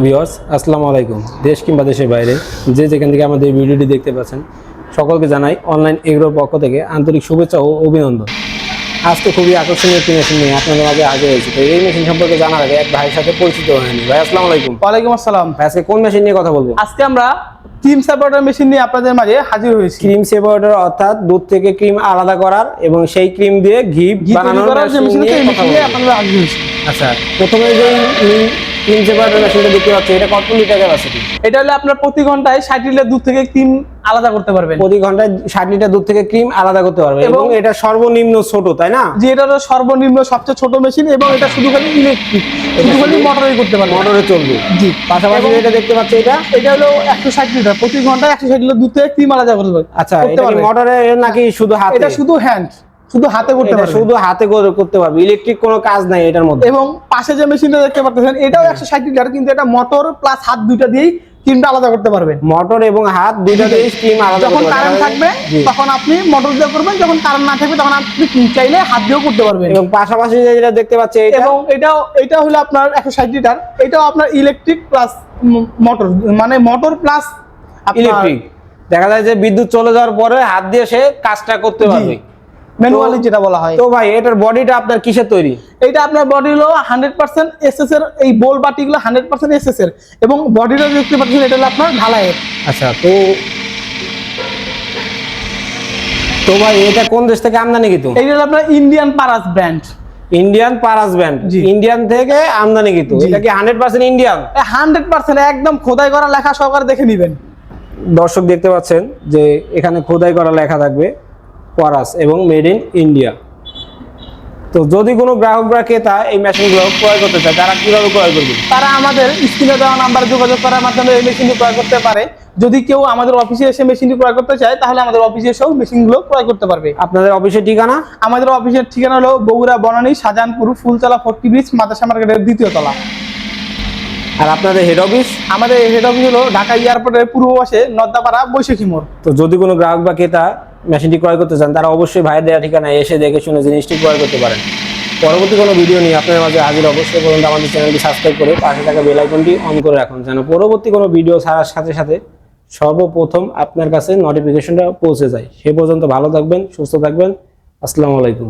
Viewers আসসালামু আলাইকুম। দেশ কিংবা দেশের বাইরে যে যেখান থেকে আমাদের ভিডিওটি দেখতে পাচ্ছেন সকলকে জানাই অনলাইন এগ্রোর পক্ষ থেকে আন্তরিক শুভেচ্ছা ও অভিনন্দন। আজকে খুবই আকর্ষণীয় একটি মেশিন নিয়ে আপনাদের মাঝে হাজির হয়েছি। তো এই মেশিন সম্পর্কে জানার আগে এক ভাইয়ের সাথে পরিচিত হয়নি। ভাই আসসালামু আলাইকুম। ওয়ালাইকুম আসসালাম। ভাই আজকে কোন মেশিন নিয়ে কথা বলবো? আজকে আমরা ক্রিম সেপারেটর মেশিন নিয়ে আপনাদের মাঝে হাজির হয়েছি। ক্রিম সেপারেটর অর্থাৎ দুধ থেকে ক্রিম আলাদা করার এবং সেই ক্রিম দিয়ে ঘি বানানোর মেশিন নিয়ে কথা বলবো। আপনাদের হাজির হয়েছি। আচ্ছা, প্রথমে যে ক্রিম সেপারেটর মেশিনটা দেখতে পাচ্ছি এটা কত লিটার ক্যাপাসিটি? এটা হলো আপনার প্রতি ঘন্টায় 60 লিটার দুধ থেকে ক্রিম আলাদা করতে পারবেন। প্রতি ঘন্টায় 60 লিটার দুধ থেকে ক্রিম আলাদা করতে পারবে এবং এটা সর্বনিম্ন ছোট, তাই না? যে এটা হলো সর্বনিম্ন সবচেয়ে ছোট মেশিন এবং এটা শুধু খালি ইলেকট্রিক, শুধু খালি মোটরেই করতে পারবে, মোটরে চলবে। জি। পাশাপাশি এটা দেখতে পাচ্ছি এটা হলো 160 লিটার, প্রতি ঘন্টায় 160 লিটার দুধ থেকে ক্রিম আলাদা করতে পারবে। আচ্ছা, এটা কি মোটরে নাকি শুধু হাতে? এটা শুধু হ্যান্ড, শুধু হাতে করতে পারবে, শুধু হাতে করতে পারবে, ইলেকট্রিক কোনো কাজ নাই এটার মধ্যে। এবং পাশে যে মেশিনটা দেখতে পাচ্ছেন এটাও 160 লিটার, কিন্তু এটা মোটর প্লাস হাত দুইটা দিয়েই ক্রিমটা আলাদা করতে পারবেন। মোটর এবং হাত দুইটা দিয়ে ক্রিম আলাদা যখন কারেন্ট থাকবে তখন আপনি মোটর দিয়ে করবেন, যখন কারেন্ট না থাকবে তখন আপনি চাইলে হাত দিয়েও করতে পারবেন। এবং পাশাপাশি যেটা দেখতে পাচ্ছি এবং এটা হলো আপনার 160 লিটার, এটাও আপনার ইলেকট্রিক প্লাস মোটর, মানে মোটর প্লাস ইলেকট্রিক। দেখা যায় যে বিদ্যুৎ চলে যাওয়ার পরে হাত দিয়ে সে কাজটা করতে পারবে, ম্যানুয়ালি যেটা বলা হয়। তো ভাই এটার বডিটা আপনার কিসের তৈরি? এটা আপনার বডি হলো 100% এসএস এর, এই বোল বাটিগুলো 100% এসএস এর, এবং বডিটা দেখতে পাচ্ছেন এটা হলো আপনার ঢালাইয়ের। আচ্ছা, তো ভাই এটা কোন দেশ থেকে আমদানিকৃত? এইটা হলো আপনার Indian Paras brand. Indian Paras brand, Indian থেকে আমদানিকৃত। এটা কি 100% ইন্ডিয়ান? 100% একদম খোদাই করা লেখা সহকারে দেখে নেবেন। দর্শক দেখতে পাচ্ছেন যে এখানে খোদাই করা লেখা থাকবে পারাস এবং মেড ইন ইন্ডিয়া। তো যদি কোনো গ্রাহক বা ক্রেতা এই মেশিনগুলো ক্রয় করতে চায় তারা কিভাবে ক্রয় করবে? তারা আমাদের স্ক্রিনে দেওয়া নাম্বারে যোগাযোগ করার মাধ্যমে এই মেশিনটি ক্রয় করতে পারে। যদি কেউ আমাদের অফিসে এসে মেশিনটি ক্রয় করতে চায় তাহলে আমাদের অফিসে এসেও মেশিনগুলো ক্রয় করতে পারবে। আপনাদের অফিসের ঠিকানা? আমাদের অফিসের ঠিকানা হলো বগুড়া বনানী শাহজাহানপুর ফুলতলা 40 ব্রিজ মাদ্রাসা মার্কেটের 2য় তলা। আর আপনাদের হেড অফিস? আমাদের হেড অফিস হলো ঢাকা এয়ারপোর্টের পূর্ব পাশে নদ্দাপাড়া বৈশাখী মোড়। তো যদি কোনো গ্রাহক বা ক্রেতা মেশিনটি ক্রয় করতে চান তারা অবশ্যই ভাইয়ের দেওয়া ঠিকানায় এসে দেখে শুনে জিনিসটি ক্রয় করতে পারেন। পরবর্তী কোনো ভিডিও নিয়ে আপনাদের মাঝে হাজির অবশ্যই পর্যন্ত আমাদের চ্যানেলটি সাবস্ক্রাইব করে পাশে থাকা বেল আইকনটি অন করে রাখুন, যেন পরবর্তী কোনো ভিডিও ছাড়ার সাথে সাথে সর্বপ্রথম আপনার কাছে নোটিফিকেশনটা পৌঁছে যায়। সে পর্যন্ত ভালো থাকবেন, সুস্থ থাকবেন। আসসালামু আলাইকুম।